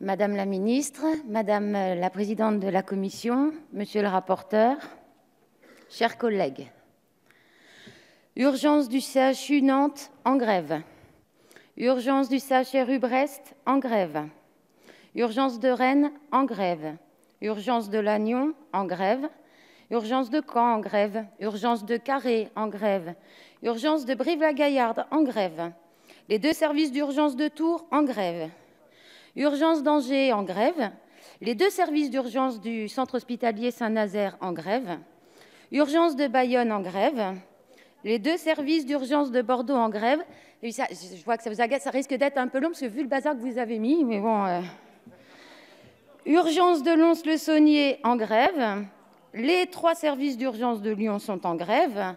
Madame la ministre, Madame la présidente de la commission, Monsieur le rapporteur, chers collègues. Urgence du CHU Nantes en grève. Urgence du CHRU Brest en grève. Urgence de Rennes en grève. Urgence de Lannion en grève. Urgence de Caen en grève. Urgence de Carré en grève. Urgence de Brive-la-Gaillarde en grève. Les deux services d'urgence de Tours en grève. Urgence d'Angers en grève. Les deux services d'urgence du centre hospitalier Saint-Nazaire en grève. Urgence de Bayonne en grève. Les deux services d'urgence de Bordeaux en grève. Et ça, je vois que ça vous agace, ça risque d'être un peu long parce que vu le bazar que vous avez mis, mais bon. Urgence de Lons-le-Saunier en grève. Les trois services d'urgence de Lyon sont en grève.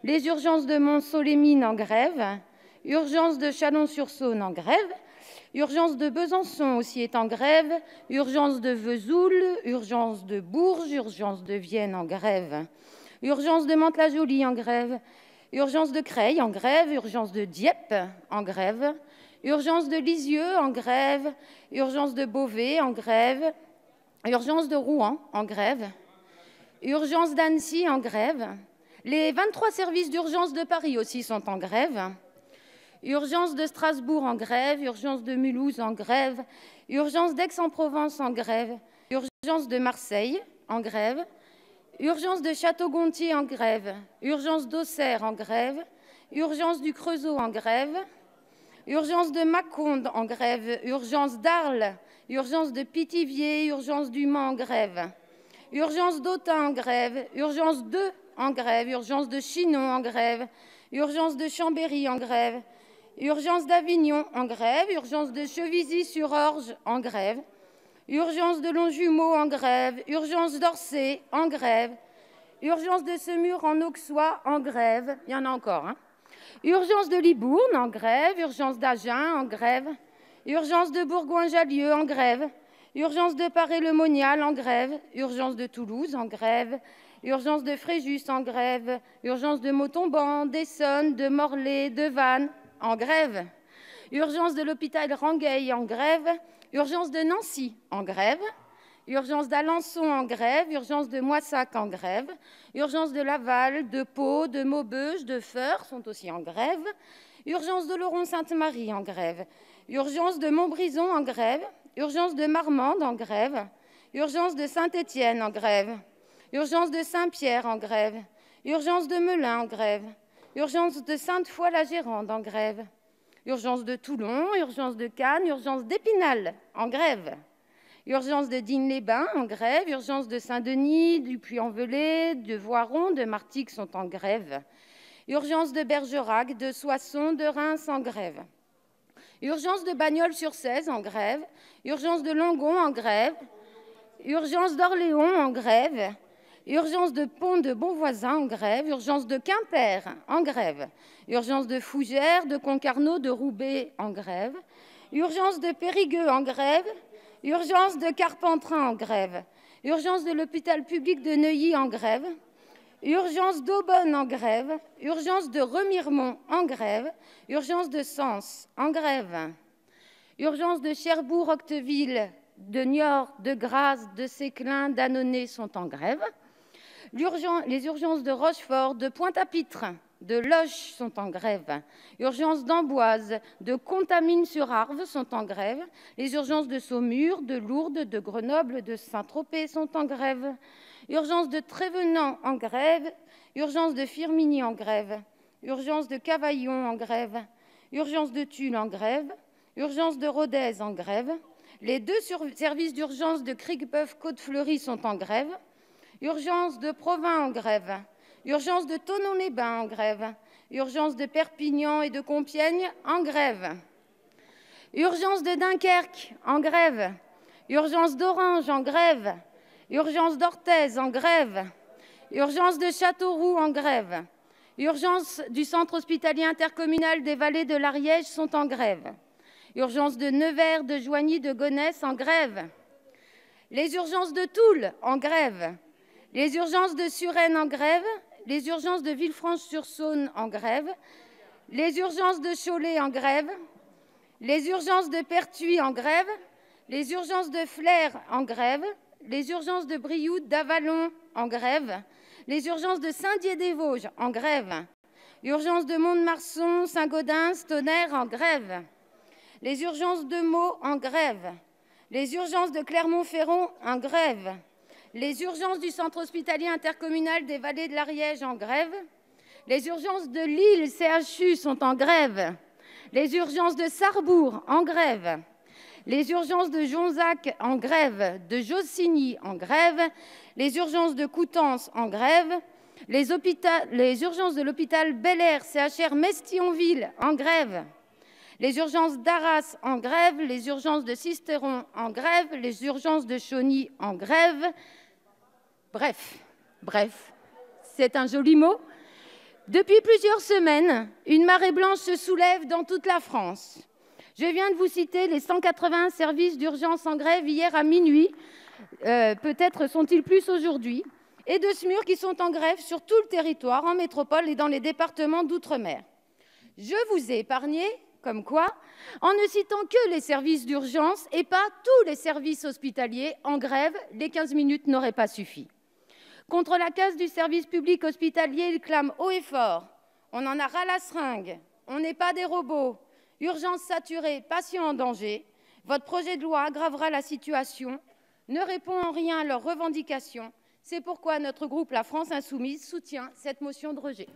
Les urgences de Montceau-les-Mines en grève. Urgence de Chalon-sur-Saône en grève. Urgence de Besançon aussi est en grève. Urgence de Vesoul. Urgence de Bourges. Urgence de Vienne en grève. Urgence de Mantes-la-Jolie en grève. Urgence de Creil en grève. Urgence de Dieppe en grève. Urgence de Lisieux en grève. Urgence de Beauvais en grève. Urgence de Rouen en grève. Urgence d'Annecy en grève. Les 23 services d'urgence de Paris aussi sont en grève. Urgence de Strasbourg en grève. Urgence de Mulhouse en grève. Urgence d'Aix-en-Provence en grève. Urgence de Marseille en grève. Urgence de Château-Gontier en grève. Urgence d'Auxerre en grève. Urgence du Creusot en grève. Urgence de Mâcon en grève. Urgence d'Arles. Urgence de Pithiviers. Urgence du Mans en grève. Urgence d'Autun en grève. Urgence d'Eu en grève. Urgence de Chinon en grève. Urgence de Chambéry en grève. Urgence d'Avignon en grève. Urgence de Chevisy-sur-Orge en grève. Urgence de Longjumeau en grève. Urgence d'Orsay en grève. Urgence de Semur en Auxois en grève. Il y en a encore. Urgence de Libourne en grève. Urgence d'Agen en grève. Urgence de Bourgoin-Jallieu en grève. Urgence de Paray-le-Monial en grève. Urgence de Toulouse en grève. Urgence de Fréjus en grève. Urgence de Montauban, d'Essonne, de Morlaix, de Vannes en grève. Urgence de l'hôpital Rangueil en grève. Urgence de Nancy en grève. Urgence d'Alençon en grève. Urgence de Moissac en grève. Urgence de Laval, de Pau, de Maubeuge, de Feurs sont aussi en grève. Urgence de Laurent-Sainte-Marie en grève. Urgence de Montbrison en grève. Urgence de Marmande en grève. Urgence de Saint-Étienne en grève. Urgence de Saint-Pierre en grève. Urgence de Melun en grève. Urgence de Sainte-Foy-la-Gérande en grève. Urgence de Toulon. Urgence de Cannes. Urgence d'Épinal en grève. Urgence de Digne-les-Bains en grève. Urgence de Saint-Denis, du Puy-en-Velay, de Voiron, de Martigues sont en grève. Urgence de Bergerac, de Soissons, de Reims en grève. Urgence de Bagnols-sur-Cèze en grève. Urgence de Langon en grève. Urgence d'Orléans en grève. Urgence de Pont de Bonvoisin en grève. Urgence de Quimper en grève. Urgence de Fougères, de Concarneau, de Roubaix en grève. Urgence de Périgueux en grève. Urgence de Carpentras en grève. Urgence de l'hôpital public de Neuilly en grève. Urgence d'Aubonne en grève. Urgence de Remiremont en grève. Urgence de Sens en grève. Urgence de Cherbourg-Octeville, de Niort, de Grasse, de Séclin, d'Annonay sont en grève. Les urgences de Rochefort, de Pointe-à-Pitre, de Loches sont en grève. Urgences d'Amboise, de Contamine-sur-Arve sont en grève. Les urgences de Saumur, de Lourdes, de Grenoble, de Saint-Tropez sont en grève. Urgence de Trévenant en grève. Urgence de Firminy en grève. Urgence de Cavaillon en grève. Urgence de Tulle en grève. Urgence de Rodez en grève. Les deux services d'urgence de Cricbeuf-Côte-Fleury sont en grève. Urgence de Provins en grève. Urgence de Thonon-les-Bains en grève. Urgence de Perpignan et de Compiègne en grève. Urgence de Dunkerque en grève. Urgence d'Orange en grève. Urgence d'Orthez en grève. Urgence de Châteauroux en grève. Urgence du centre hospitalier intercommunal des Vallées de l'Ariège sont en grève. Urgence de Nevers, de Joigny, de Gonesse en grève. Les urgences de Toul en grève. Les urgences de Suresnes en grève. Les urgences de Villefranche-sur-Saône en grève. Les urgences de Cholet en grève. Les urgences de Pertuis en grève. Les urgences de Flers en grève. Les urgences de Brioude, d'Avallon en grève. Les urgences de Saint-Dié-des-Vosges en grève. Urgences de Mont-de-Marsan, Saint-Gaudens, Tonnerre en grève. Les urgences de Meaux en grève. Les urgences de Clermont-Ferrand en grève. Les urgences du centre hospitalier intercommunal des Vallées de l'Ariège en grève. Les urgences de Lille CHU sont en grève. Les urgences de Sarrebourg en grève. Les urgences de Jonzac en grève, de Jossigny en grève. Les urgences de Coutances en grève. Les urgences de l'hôpital Bel-Air CHR Metz-Thionville en grève. Les urgences d'Arras en grève, les urgences de Sisteron en grève, les urgences de Chauny en grève. Bref, c'est un joli mot. Depuis plusieurs semaines, une marée blanche se soulève dans toute la France. Je viens de vous citer les 180 services d'urgence en grève hier à minuit, peut-être sont-ils plus aujourd'hui, et de SMUR qui sont en grève sur tout le territoire, en métropole et dans les départements d'outre-mer. Je vous ai épargné, comme quoi, en ne citant que les services d'urgence et pas tous les services hospitaliers en grève, les 15 minutes n'auraient pas suffi. Contre la casse du service public hospitalier, ils clament haut et fort. On en a ras la seringue, on n'est pas des robots, urgence saturée, patients en danger. Votre projet de loi aggravera la situation, ne répond en rien à leurs revendications. C'est pourquoi notre groupe La France Insoumise soutient cette motion de rejet.